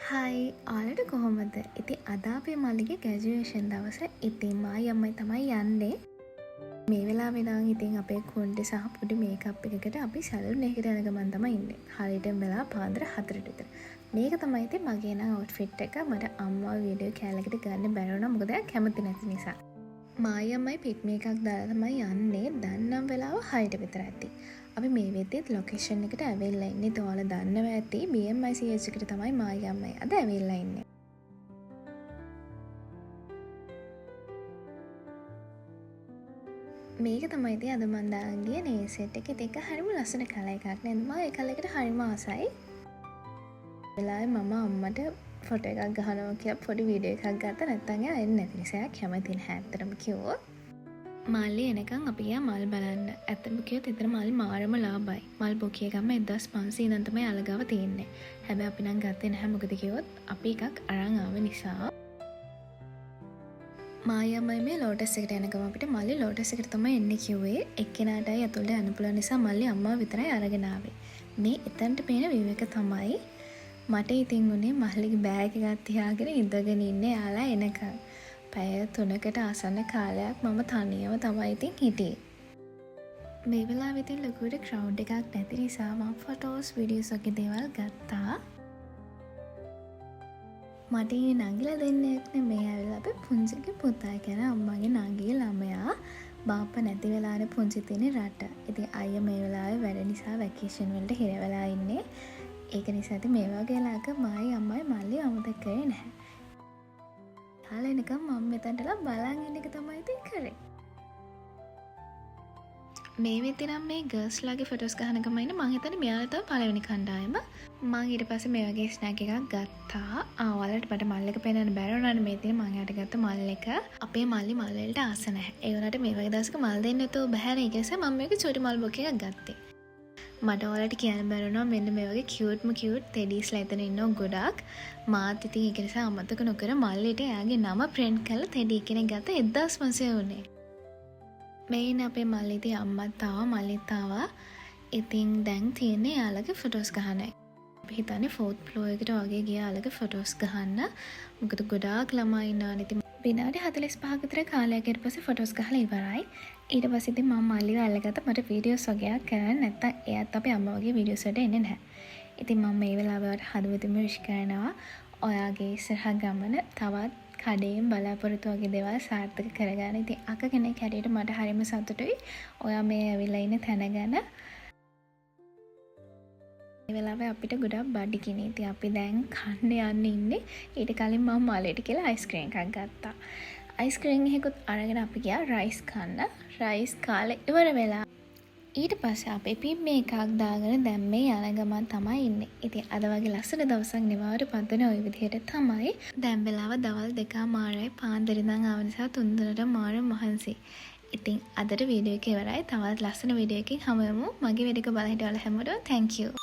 හයි ආලට කොහොමද ඉති අදාපේ මල්ලිගේ ගැජුවේෂන් දවස ඉතින් මායි අම්මයි තමයි යන්නේ මේ වෙලා වෙනං ඉතින් අපේ කොන්්ඩ සහ පුඩි මේකප් එකකට අපි සැලුන් එකට යන ගමන් තමයි ඉන්නේ හරියට වෙලා පාන්දර 4ට විතර මේක තමයි ඉතින් මගේ නම් අවුට්ෆිට් එක මට අම්මා වීඩියෝ කැලකට ගන්න බැරුණා මොකද කැමති නැති නිසා මායි අම්මයි පිට් මේකක් දාලා තමයි යන්නේ දන්නම් වෙලාව 6ට විතර ඇති අපි මේ වෙද්දිත් ලොකේෂන් එකට ඇවිල්ලා ඉන්නේ. ඒත් ඔයාලා දන්නවා ඇති BMICH එකට තමයි මායි අම්මයි අද ඇවිල්ලා ඉන්නේ. මේක තමයි ඉතින් අද මන් දාන් ගිය නේ සෙට් එක. ඒක හරිම ලස්සන කලර් එකක් නේද? මම ඒ කලර් එකට හරිම ආසයි. වෙලාවේ මම අම්මට ෆොටෝ එකක් ගහනවා කියලා පොඩි වීඩියෝ එකක් ගත්තා. නැත්තම් එයා එන්නේ නැති නිසා කැමති නැහැ ඇත්තටම කිව්වොත්. මල්ලි එනකං අපි ගියා මල් බලන්න. ඇත්තම කිව්වොත් එතන මල් මාරම ලාභයි. මල් බොකිය ගම 1500 ඉඳන් තමයි අලගාව තියෙන්නේ. හැබැයි අපි නම් ගත්තේ නැහැ මොකද කිව්වොත් අපි එකක් අරන් ආව නිසා. මායම්මයි මේ ලෝටස් එකට යන ගම අපිට මල්ලි ලෝටස් එකට තමයි එන්නේ කිව්වේ. එක්කෙනාටයි අතුල්ට යන්න පුළුවන් නිසා මල්ලි අම්මා විතරයි අරගෙන ආවේ. මේ එතනට පේන view එක තමයි මට ඉතින් උනේ මල්ලිගේ බෑග් එකක් තියාගෙන ඉඳගෙන ඉන්නේ යාලා එනකන්. පැය 3කට ආසන්න කාලයක් මම තනියම තමයි ඉතින් හිටියේ. මේ වෙලාවෙ ඉතින් ලොකුවට ක්‍රවුඩ් එකක් නැති නිසා මම ෆොටෝස් වීඩියෝස් වගේ දේවල් ගත්තා. මට ඉන්නේ නංගිලා දෙන්නෙක් නෙමෙයි ඇවිල්ලා අපේ පුංචිගේ පුතා කියන අම්මගේ නංගිගේ ළමයා බාප්පා නැති වෙලානේ පුංචි තියෙන රට. ඉතින් අයියා මේ වෙලාවේ වැඩ නිසා වැකේෂන් වලට හිර වෙලා ඉන්නේ. ඒක නිසා ඉතින් මේ වගේ ලාක මායි අම්මයි මල්ලි අමතක කරේ නැහැ. හාලා එනකම් මම මෙතනටලා බලන් ඉන්න එක තමයි ඉතින් කරේ. මේ වෙද්දී නම් මේ ගර්ල්ස් ලාගේ ෆොටෝස් ගහන ගමන් ඉන්න මං හිතන්නේ මෙයාලා තමයි පළවෙනි කණ්ඩායම. මං ඊට පස්සේ මේ වගේ ස්නැක් එකක් ගත්තා. ඔයාලට මට මල් එක පෙන්වන්න බැරි වුණානේ මේ තියෙන මං යාට ගත්ත මල් එක. අපේ මල්ලි මල් වලට ආස නැහැ. ඒ වුණාට මේ වගේ දවසක මල් දෙන්න නැතුව බහැර ඊට පස්සේ මම මේක චූටි මල් බොක් එකක් ගත්තේ. මට ඔයාලට කියන්න බැරුණා මෙන්න මේ වගේ කියුට්ම කියුට් ටෙඩීස්ලා එතන ඉන්නවා ගොඩක්. මාත් ඉතින් ඒක නිසා අමතක නොකර මල්ලිට එයාගේ නම ප්‍රින්ට් කරලා ටෙඩී කෙනෙක් ගත්තා 1500 වුණේ. මේ ඉන්න අපේ මල්ලි ඉතින් අම්මත් ආවා මල්ලිත් ආවා. ඉතින් දැන් තියෙන්නේ යාළගේ ෆොටෝස් ගහන්නයි. අපි හිතන්නේ 4th floor එකට වගේ ගියා යාළගේ ෆොටෝස් ගහන්න. මොකද ගොඩාක් ළමයි ඉන්නවනේ. ඉතින් විනාඩි 45ක විතර කාලයක් ඊට පස්සේ ෆොටෝස් ගහලා ඉවරයි. ඊට පස්සේ ඉතින් මම මල්ලිව අල්ලගත්තා මට වීඩියෝස් වගේක් කරන්න නැත්තම් එයාත් අපේ අම්මා වගේ වීඩියෝස් වලට එන්නේ නැහැ. ඉතින් මම මේ වෙලාවේ ඔයාලට හදවතින්ම විශ් කරනවා. ඔයාගේ ඉස්සරහ ගමන තවත් කඩේම් බලාපොරොත්තු වගේ දේවල් සාර්ථක කරගන්න. ඉතින් අක කෙනෙක් හැටියට මට හරිම සතුටුයි. ඔයා මේ ඇවිල්ලා ඉන්න තැන ගැන. මේ වෙලාවේ අපිට ගොඩක් බඩගිනි. ඉතින් අපි දැන් කන්න යන්න ඉන්නේ. ඊට කලින් මම මාළේට කියලා අයිස්ක්‍රීම් එකක් ගත්තා. අයිස්ක්‍රීම් එකකුත් අරගෙන අපි ගියා රයිස් කන්න. රයිස් කාලේ ඉවර වෙලා ඊට පස්සේ අපි පිම් මේකක් දාගෙන දැන් මේ යන ගමන් තමයි ඉන්නේ. ඉතින් අද වගේ ලස්සන දවසක් නිවාඩු පන්දන ওই විදිහට තමයි. දැන් වෙලාව දවල් 2:00යි පාන්දර ඉඳන් ආව නිසා 3:00ට මාර මහන්සි. ඉතින් අදට වීඩියෝ එක ඉවරයි. තවත් ලස්සන වීඩියෝ එකකින් හමු වෙමු. මගේ වීඩියෝ එක බලලා හිටවල හැමෝටම thank you.